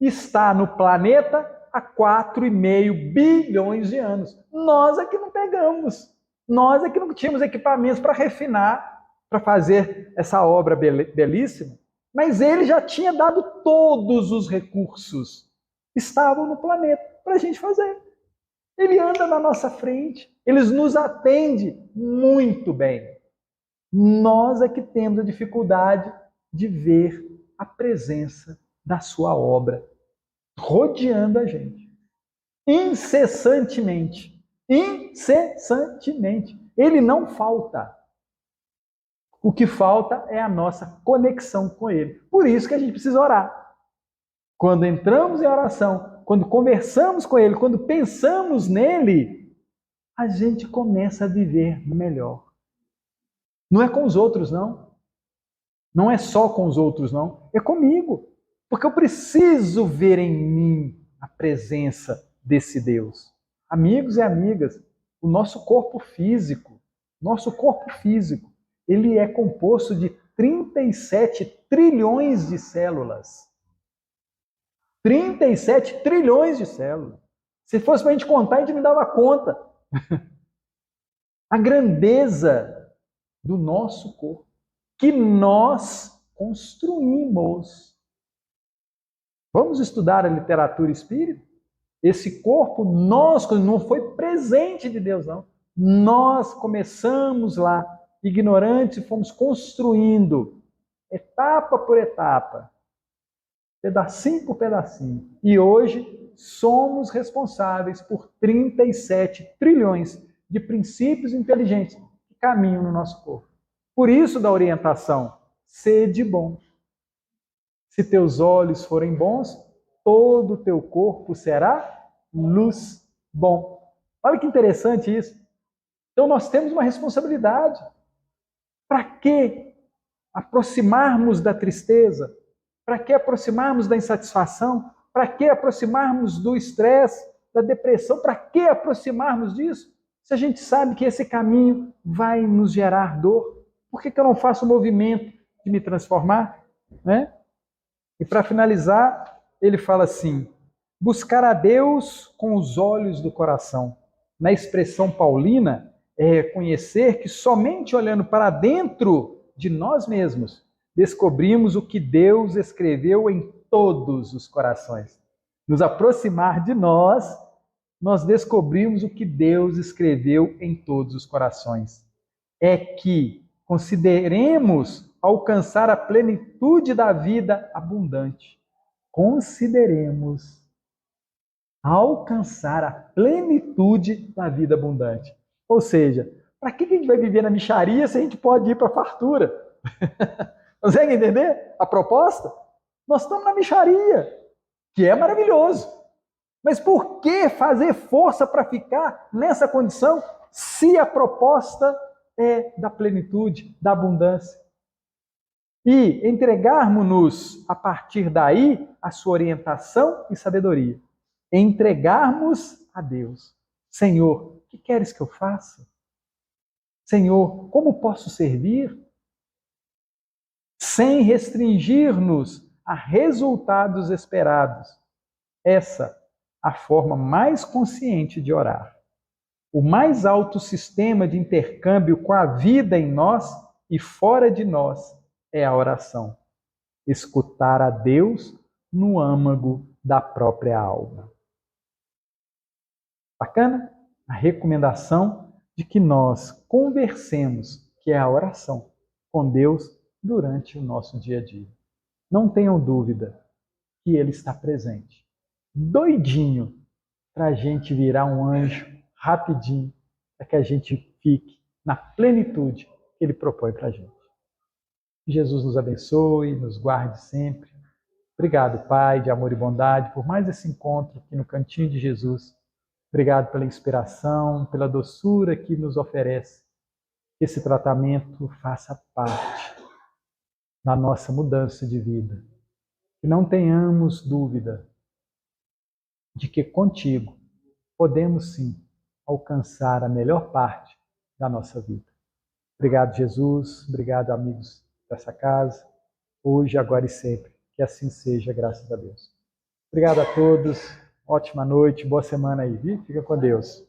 S1: está no planeta há 4,5 bilhões de anos. Nós é que não pegamos. Nós é que não tínhamos equipamentos para refinar, para fazer essa obra belíssima. Mas ele já tinha dado todos os recursos. Estavam no planeta para a gente fazer. Ele anda na nossa frente. Ele nos atende muito bem. Nós é que temos a dificuldade de ver a presença da sua obra rodeando a gente. Incessantemente. Incessantemente. Ele não falta. O que falta é a nossa conexão com ele. Por isso que a gente precisa orar. Quando entramos em oração, quando conversamos com ele, quando pensamos nele, a gente começa a viver melhor. Não é com os outros, não. Não é só com os outros, não. É comigo. Porque eu preciso ver em mim a presença desse Deus. Amigos e amigas, o nosso corpo físico, ele é composto de 37 trilhões de células. 37 trilhões de células. Se fosse para a gente contar, a gente não dava conta. A grandeza do nosso corpo, que nós construímos. Vamos estudar a literatura espírita? Esse corpo, nós, não foi presente de Deus, não. Nós começamos lá, ignorantes, e fomos construindo, etapa por etapa, pedacinho por pedacinho. E hoje somos responsáveis por 37 trilhões de princípios inteligentes que caminham no nosso corpo. Por isso da orientação, sede bom. Se teus olhos forem bons, todo o teu corpo será luz bom. Olha que interessante isso. Então nós temos uma responsabilidade. Para quê? aproximarmos da tristeza? Para que aproximarmos da insatisfação? Para que aproximarmos do estresse, da depressão? Para que aproximarmos disso? Se a gente sabe que esse caminho vai nos gerar dor, por que eu não faço o movimento de me transformar? Né? E para finalizar, ele fala assim: buscar a Deus com os olhos do coração. Na expressão paulina, é reconhecer que somente olhando para dentro de nós mesmos descobrimos o que Deus escreveu em todos os corações. Nos aproximar de nós descobrimos o que Deus escreveu em todos os corações. É que consideremos alcançar a plenitude da vida abundante. Consideremos alcançar a plenitude da vida abundante. Ou seja, para que a gente vai viver na mixaria se a gente pode ir para a fartura? Consegue entender a proposta? Nós estamos na mixaria, que é maravilhoso. Mas por que fazer força para ficar nessa condição se a proposta é da plenitude, da abundância? E entregarmos-nos a partir daí a sua orientação e sabedoria. Entregarmos a Deus. Senhor, o que queres que eu faça? Senhor, como posso servir? Sem restringir-nos a resultados esperados. Essa a forma mais consciente de orar. O mais alto sistema de intercâmbio com a vida em nós e fora de nós é a oração. Escutar a Deus no âmago da própria alma. Bacana? A recomendação de que nós conversemos, que é a oração, com Deus durante o nosso dia a dia. Não tenham dúvida que Ele está presente. Doidinho para a gente virar um anjo rapidinho, para que a gente fique na plenitude que Ele propõe para a gente. Jesus nos abençoe, nos guarde sempre. Obrigado, Pai, de amor e bondade, por mais esse encontro aqui no Cantinho de Jesus. Obrigado pela inspiração, pela doçura que nos oferece. Que esse tratamento faça parte da nossa mudança de vida. Que não tenhamos dúvida de que contigo podemos sim alcançar a melhor parte da nossa vida. Obrigado, Jesus. Obrigado, amigos dessa casa. Hoje, agora e sempre. Que assim seja, graças a Deus. Obrigado a todos. Ótima noite, boa semana aí, viu? Fica com Deus.